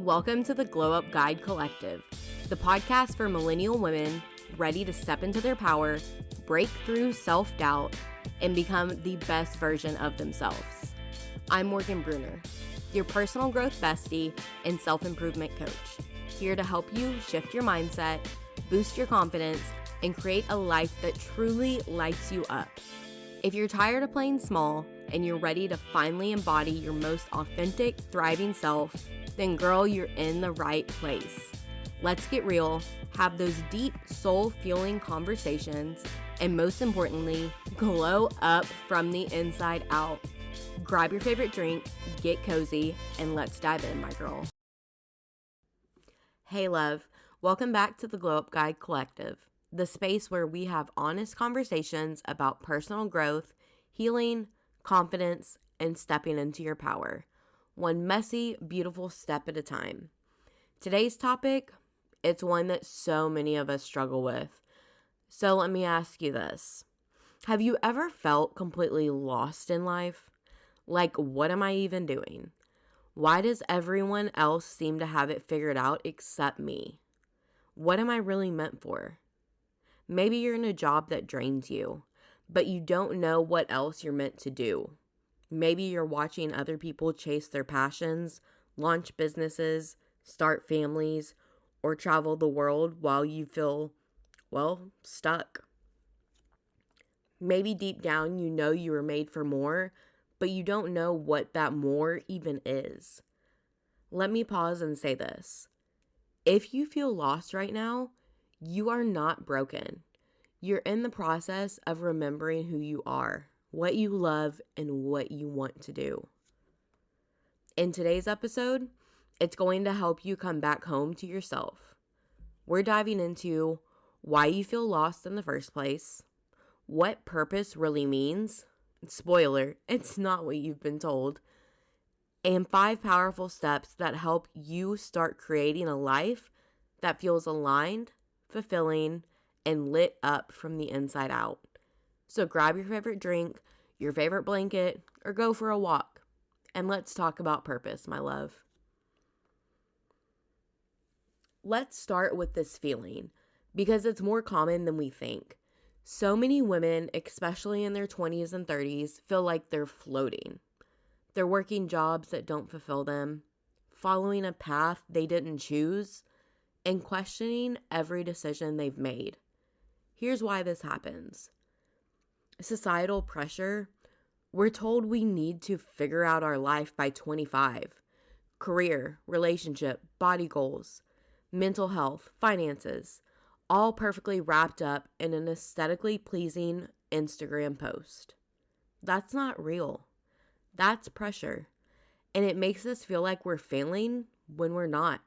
Welcome to the Glow Up Guide Collective, the podcast for millennial women ready to step into their power, break through self-doubt, and become the best version of themselves. I'm Morgan Bruner, your personal growth bestie and self-improvement coach, here to help you shift your mindset, boost your confidence, and create a life that truly lights you up. If you're tired of playing small and you're ready to finally embody your most authentic, thriving self, then girl, you're in the right place. Let's get real, have those deep, soul-fueling conversations, and most importantly, glow up from the inside out. Grab your favorite drink, get cozy, and let's dive in, my girl. Hey love, welcome back to the Glow Up Guide Collective, the space where we have honest conversations about personal growth, healing, confidence, and stepping into your power. One messy, beautiful step at a time. Today's topic, it's one that so many of us struggle with. So let me ask you this. Have you ever felt completely lost in life? Like, what am I even doing? Why does everyone else seem to have it figured out except me? What am I really meant for? Maybe you're in a job that drains you, but you don't know what else you're meant to do. Maybe you're watching other people chase their passions, launch businesses, start families, or travel the world while you feel, stuck. Maybe deep down you know you were made for more, but you don't know what that more even is. Let me pause and say this. If you feel lost right now, you are not broken. You're in the process of remembering who you are, what you love, and what you want to do. In today's episode, it's going to help you come back home to yourself. We're diving into why you feel lost in the first place, what purpose really means, spoiler, it's not what you've been told, and 5 powerful steps that help you start creating a life that feels aligned, fulfilling, and lit up from the inside out. So grab your favorite drink, your favorite blanket, or go for a walk. And let's talk about purpose, my love. Let's start with this feeling, because it's more common than we think. So many women, especially in their 20s and 30s, feel like they're floating. They're working jobs that don't fulfill them, following a path they didn't choose, and questioning every decision they've made. Here's why this happens. Societal pressure. We're told we need to figure out our life by 25. Career, relationship, body goals, mental health, finances, all perfectly wrapped up in an aesthetically pleasing Instagram post. That's not real. That's pressure. And it makes us feel like we're failing when we're not.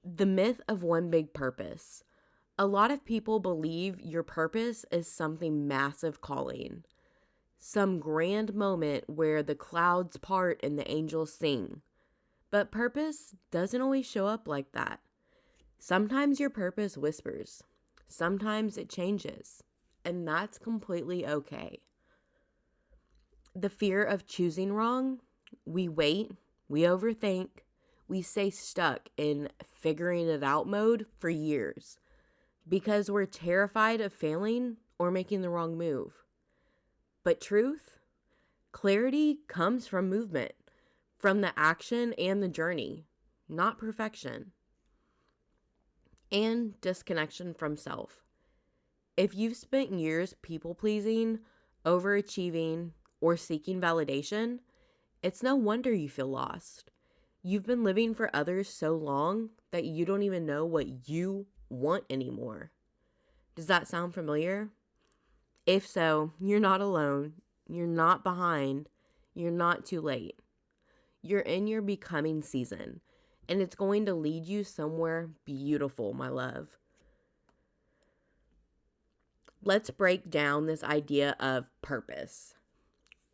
The myth of one big purpose. A lot of people believe your purpose is something massive calling, some grand moment where the clouds part and the angels sing. But purpose doesn't always show up like that. Sometimes your purpose whispers, sometimes it changes, and that's completely okay. The fear of choosing wrong, we wait, we overthink, we stay stuck in figuring it out mode for years. Because we're terrified of failing or making the wrong move. But truth, clarity comes from movement, from the action and the journey, not perfection. And disconnection from self. If you've spent years people-pleasing, overachieving, or seeking validation, it's no wonder you feel lost. You've been living for others so long that you don't even know what you want anymore. Does that sound familiar? If so, you're not alone, you're not behind, you're not too late. You're in your becoming season, and it's going to lead you somewhere beautiful, my love. Let's break down this idea of purpose.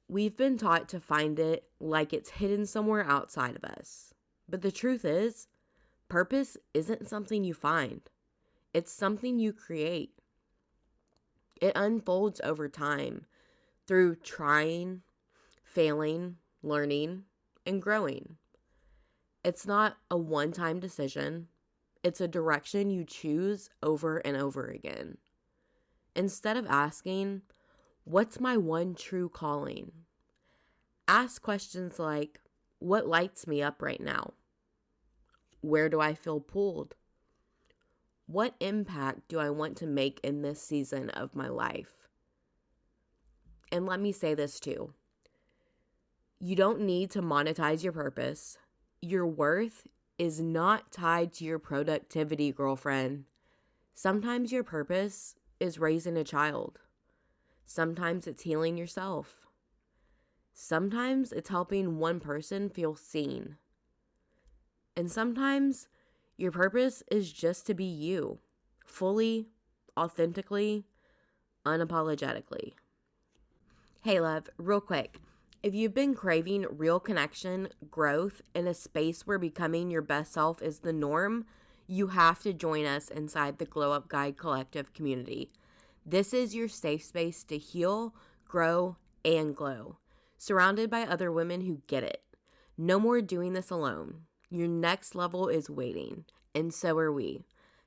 We've been taught to find it like it's hidden somewhere outside of us. But the truth is, purpose isn't something you find. It's something you create. It unfolds over time through trying, failing, learning, and growing. It's not a one-time decision. It's a direction you choose over and over again. Instead of asking, what's my one true calling? Ask questions like, what lights me up right now? Where do I feel pulled? What impact do I want to make in this season of my life? And let me say this too. You don't need to monetize your purpose. Your worth is not tied to your productivity, girlfriend. Sometimes your purpose is raising a child. Sometimes it's healing yourself. Sometimes it's helping one person feel seen. And sometimes your purpose is just to be you, fully, authentically, unapologetically. Hey, love, real quick. If you've been craving real connection, growth, in a space where becoming your best self is the norm, you have to join us inside the Glow Up Guide Collective community. This is your safe space to heal, grow, and glow, surrounded by other women who get it. No more doing this alone. Your next level is waiting, and so are we.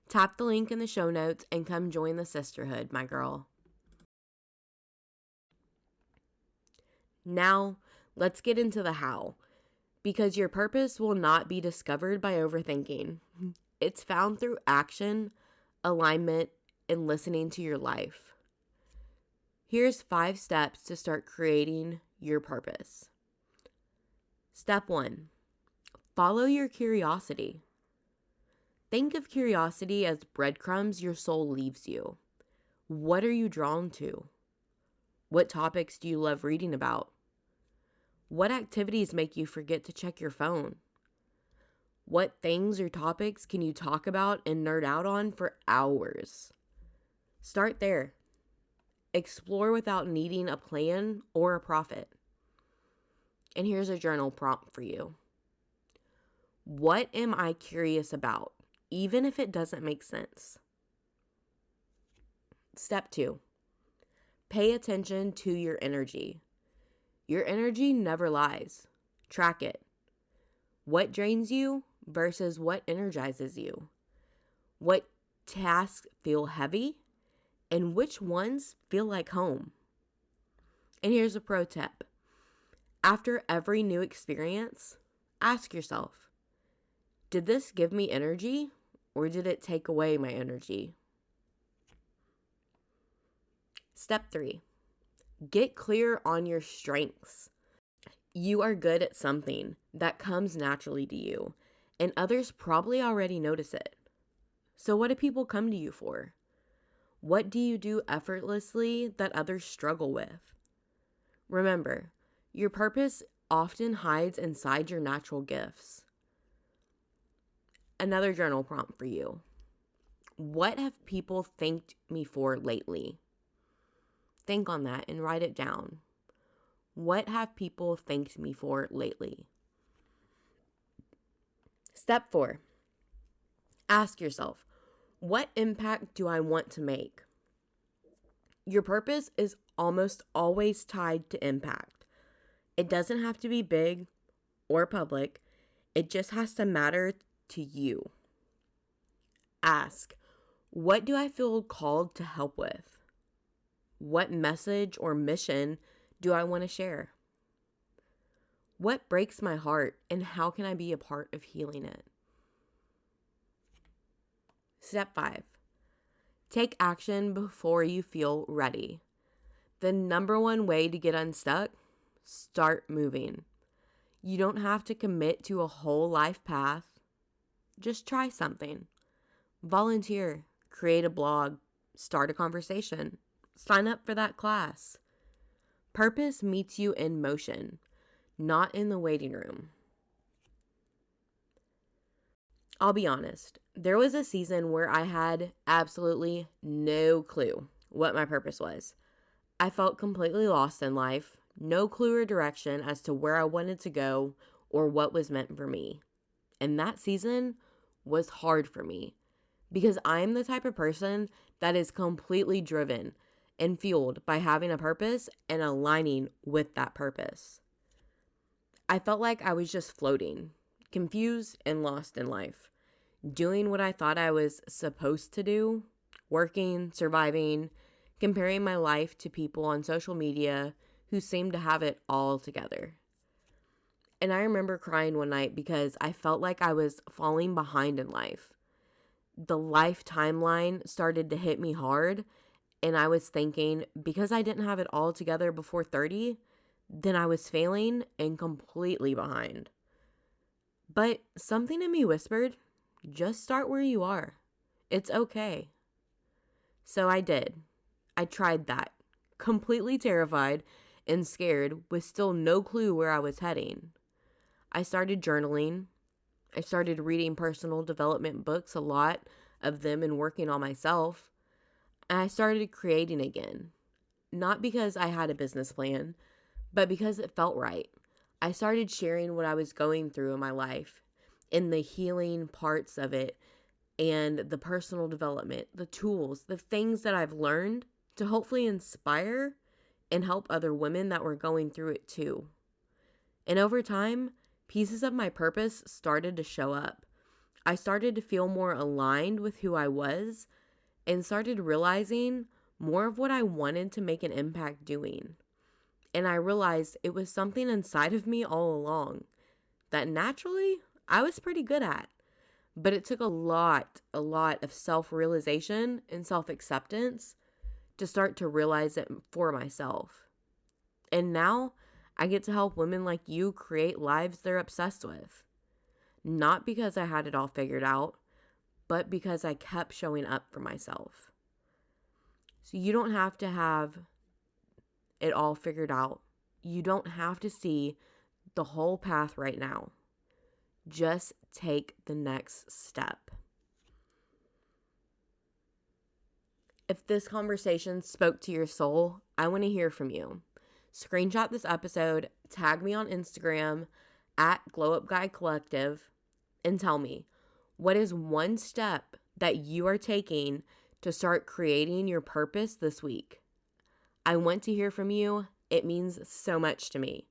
Tap the link in the show notes and come join the sisterhood, my girl. Now, let's get into the how, because your purpose will not be discovered by overthinking. It's found through action, alignment, and listening to your life. Here's 5 steps to start creating your purpose. Step 1, follow your curiosity. Think of curiosity as breadcrumbs your soul leaves you. What are you drawn to? What topics do you love reading about? What activities make you forget to check your phone? What things or topics can you talk about and nerd out on for hours? Start there. Explore without needing a plan or a profit. And here's a journal prompt for you. What am I curious about, even if it doesn't make sense? Step 2, pay attention to your energy. Your energy never lies. Track it. What drains you versus what energizes you? What tasks feel heavy and which ones feel like home? And here's a pro tip. After every new experience, ask yourself, did this give me energy or did it take away my energy? Step 3, get clear on your strengths. You are good at something that comes naturally to you, and others probably already notice it. So what do people come to you for? What do you do effortlessly that others struggle with? Remember, your purpose often hides inside your natural gifts. Another journal prompt for you. What have people thanked me for lately? Think on that and write it down. What have people thanked me for lately? Step 4, ask yourself, what impact do I want to make? Your purpose is almost always tied to impact. It doesn't have to be big or public. It just has to matter to you. Ask, what do I feel called to help with? What message or mission do I want to share? What breaks my heart and how can I be a part of healing it? Step 5, take action before you feel ready. The number one way to get unstuck, start moving. You don't have to commit to a whole life path. Just try something. Volunteer, create a blog, start a conversation, sign up for that class. Purpose meets you in motion, not in the waiting room. I'll be honest, there was a season where I had absolutely no clue what my purpose was. I felt completely lost in life, no clue or direction as to where I wanted to go or what was meant for me. And that season was hard for me because I'm the type of person that is completely driven and fueled by having a purpose and aligning with that purpose. I felt like I was just floating, confused and lost in life, doing what I thought I was supposed to do, working, surviving, comparing my life to people on social media who seemed to have it all together. And I remember crying one night because I felt like I was falling behind in life. The life timeline started to hit me hard, and I was thinking because I didn't have it all together before 30, then I was failing and completely behind. But something in me whispered, just start where you are. It's okay. So I did. I tried that, completely terrified and scared with still no clue where I was heading. I started journaling. I started reading personal development books, a lot of them, and working on myself. And I started creating again. Not because I had a business plan, but because it felt right. I started sharing what I was going through in my life, in the healing parts of it, and the personal development, the tools, the things that I've learned to hopefully inspire and help other women that were going through it too. And over time, pieces of my purpose started to show up. I started to feel more aligned with who I was and started realizing more of what I wanted to make an impact doing. And I realized it was something inside of me all along that naturally I was pretty good at. But it took a lot of self-realization and self-acceptance to start to realize it for myself. And now I get to help women like you create lives they're obsessed with. Not because I had it all figured out, but because I kept showing up for myself. So you don't have to have it all figured out. You don't have to see the whole path right now. Just take the next step. If this conversation spoke to your soul, I want to hear from you. Screenshot this episode, tag me on Instagram at Glow Up Guy Collective, and tell me, what is one step that you are taking to start creating your purpose this week? I want to hear from you. It means so much to me.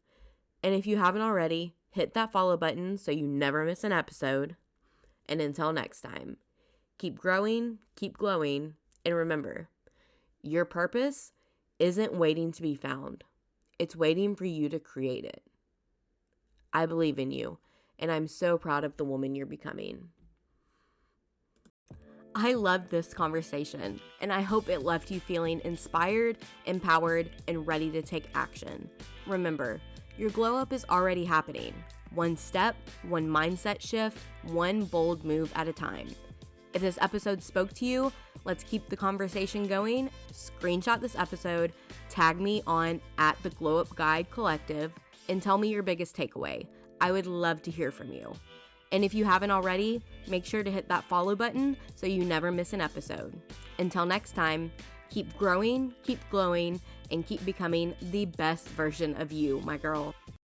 And if you haven't already, hit that follow button so you never miss an episode. And until next time, keep growing, keep glowing, and remember, your purpose isn't waiting to be found. It's waiting for you to create it. I believe in you, and I'm so proud of the woman you're becoming. I loved this conversation, and I hope it left you feeling inspired, empowered, and ready to take action. Remember, your glow up is already happening. One step, one mindset shift, one bold move at a time. If this episode spoke to you, let's keep the conversation going. Screenshot this episode, tag me on at the Glow Up Guide Collective, and tell me your biggest takeaway. I would love to hear from you. And if you haven't already, make sure to hit that follow button so you never miss an episode. Until next time, keep growing, keep glowing, and keep becoming the best version of you, my girl.